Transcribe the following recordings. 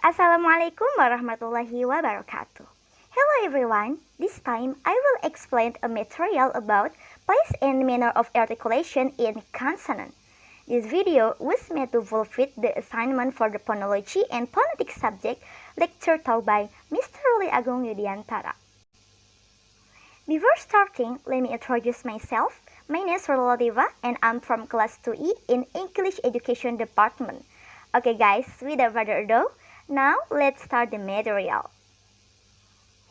Assalamualaikum warahmatullahi wabarakatuh. Hello everyone, this time I will explain a material about place and manner of articulation in consonant. This video was made to fulfill the assignment for the Phonology and Phonetic subject lecture taught by Mr. Agung Yudhiantara. Before starting, let me introduce myself. My name is Wardah Lathifah and I'm from class 2E in English Education Department. Okay guys, without further ado, now let's start the material.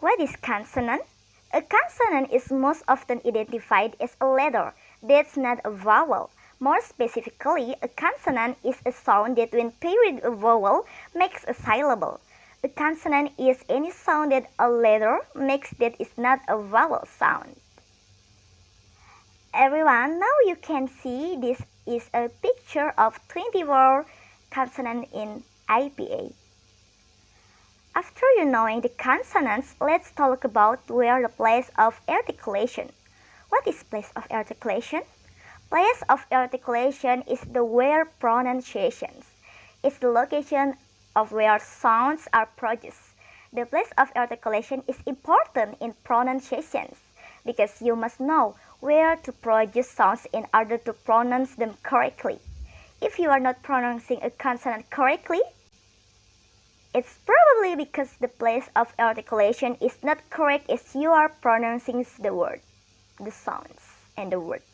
What is consonant? A consonant is most often identified as a letter that's not a vowel. More specifically, a consonant is a sound that when paired with a vowel makes a syllable. A consonant is any sound that a letter makes that is not a vowel sound. Everyone, now you can see this is a picture of 24 consonants in IPA. After you knowing the consonants, let's talk about where the place of articulation. What is place of articulation? Place of articulation is the where pronunciations. It's the location of where sounds are produced. The place of articulation is important in pronunciations because you must know where to produce sounds in order to pronounce them correctly. If you are not pronouncing a consonant correctly, it's probably because the place of articulation is not correct as you are pronouncing the word, the sounds, and the words.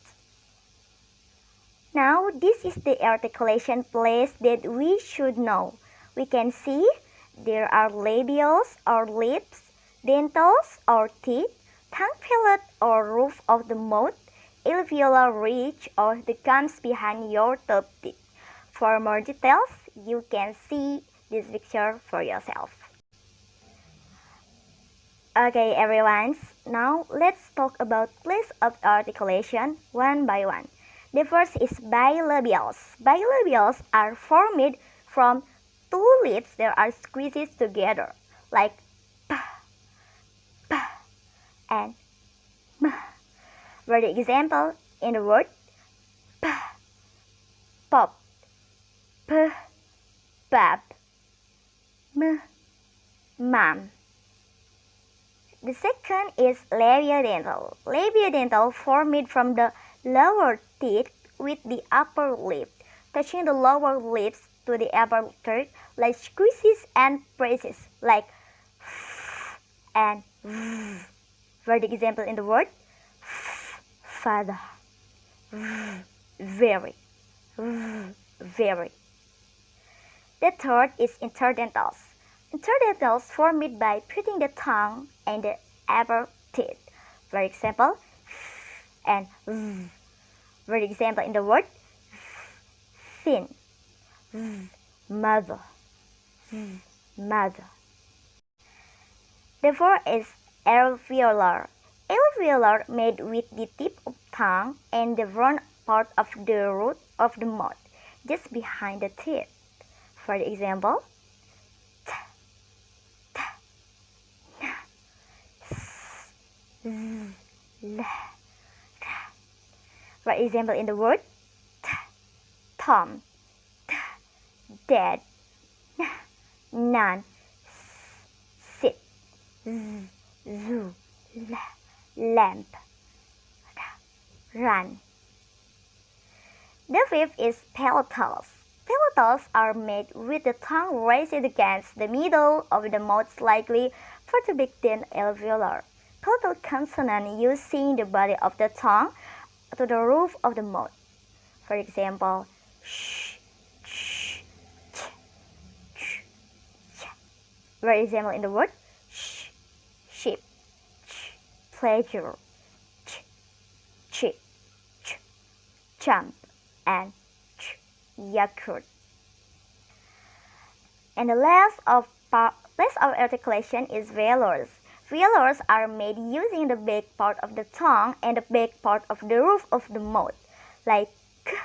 Now, this is the articulation place that we should know. We can see there are labials or lips, dentals or teeth, tongue palate or roof of the mouth, alveolar ridge or the gums behind your top teeth. For more details, you can see this picture for yourself. Okay everyone, now let's talk about place of articulation one by one. The first is bilabials. Bilabials are formed from two lips that are squeezed together, like p, p, and m. For the example in the word p, pop, p, pap, mom. The second is labiodental. Labiodental formed from the lower teeth with the upper lip, touching the lower lips to the upper teeth like squeezes and presses, like f and v. For the example in the word father, very, very. The third is interdentals. Interdentals formed by putting the tongue and the upper teeth. For example, and for example in the word thin, mother, mother. The fourth is alveolar. Alveolar made with the tip of tongue and the front part of the root of the mouth, just behind the teeth. For example, t, t, n, s, z, l, r. For example, in the word t, Tom, t, dad, n, none, sit, z, zoo, l, lamp, r, run. The fifth is palatals. Palatals are made with the tongue raised against the middle of the mouth slightly further back than alveolar. Palatal consonant using the body of the tongue to the roof of the mouth. For example, sh, ch, ch, ch, ch. For example, in the word sh, sheep, ch, pleasure, ch, cheap, ch, jump, and Yakult. And the last of articulation is velars. Velars are made using the back part of the tongue and the back part of the roof of the mouth, like k,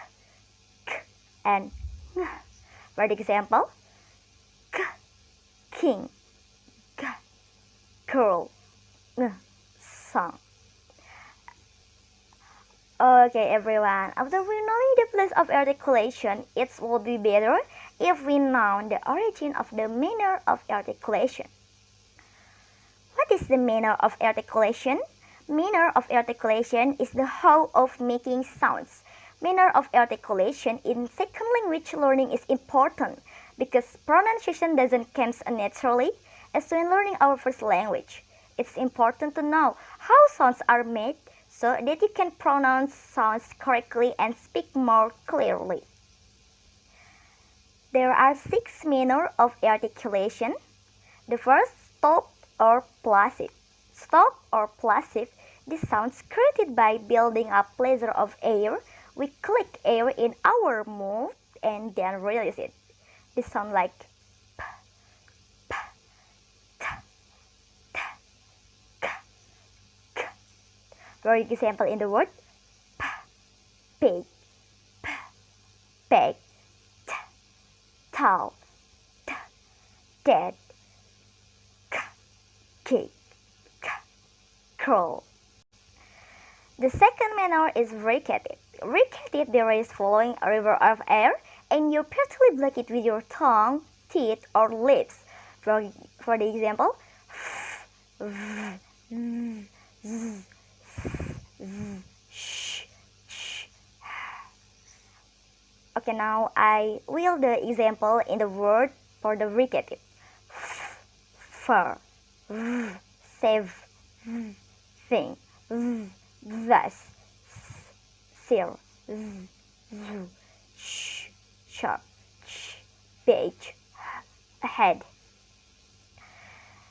k, and ng. For example, k, king, g, girl, ng, song. Okay, everyone, after we knowing the place of articulation, it will be better if we know the origin of the manner of articulation. What is the manner of articulation? Manner of articulation is the how of making sounds. Manner of articulation in second language learning is important because pronunciation doesn't come naturally as when learning our first language. It's important to know how sounds are made so that you can pronounce sounds correctly and speak more clearly. There are 6 manners of articulation. The first, stop or plosive. Stop or plosive, this sounds created by building up pressure of air. We click air in our mouth and then release it. This sound like p, p, t, t, k, k. For example, in the word p, pig, p, peg, t, towel, t, dead, k, kick, k, crawl. The second manner is fricative. Fricative, there is following a river of air and you partially block it with your tongue, teeth, or lips. For the example, okay, now I will the example in the word for the fricative. Fur, save, thing, thus, seal, sharp, page, head.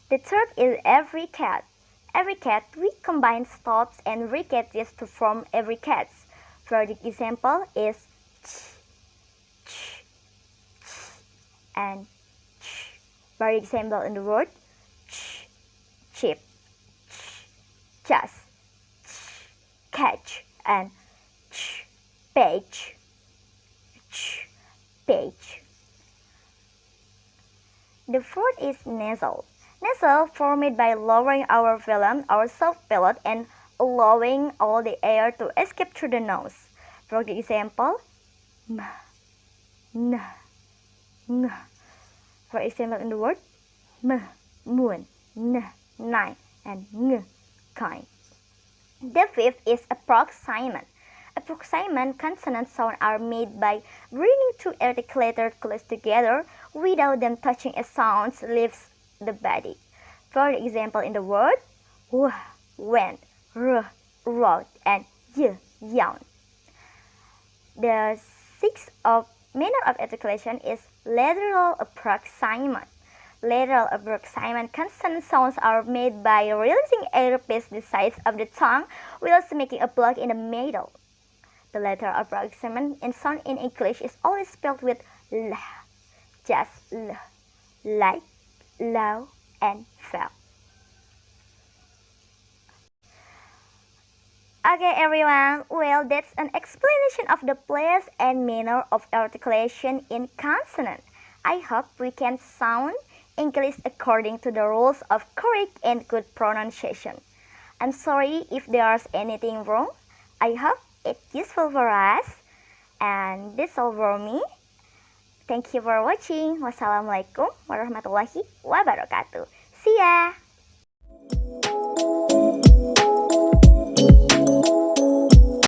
The third is every cat. Every cat, we combine stops and fricatives to form every cat. For the example is ch, ch, ch, and ch. For example in the word ch, chip, ch, just, ch, catch, and ch, page, ch, page. The fourth is nasal. Nasal formed by lowering our phlegm, our soft palate, and allowing all the air to escape through the nose. For example, m, n, ng. For example, in the word m, moon, n, nine, and ng, kind. The fifth is approximant. Approximant consonant sounds are made by bringing two articulated close together without them touching a sound leaves the body. For example, in the word w, went, r, wrote, and y, yawn. The sixth manner of articulation is lateral approximant. Lateral approximant consonant sounds are made by releasing air past the sides of the tongue whilst making a block in the middle. The lateral approximant in sound in English is always spelled with l, just l, like, low, and fell. Okay, everyone, well, that's an explanation of the place and manner of articulation in consonant. I hope we can sound English according to the rules of correct and good pronunciation. I'm sorry if there's anything wrong. I hope it's useful for us. And that's all for me. Thank you for watching. Wassalamualaikum warahmatullahi wabarakatuh. See ya!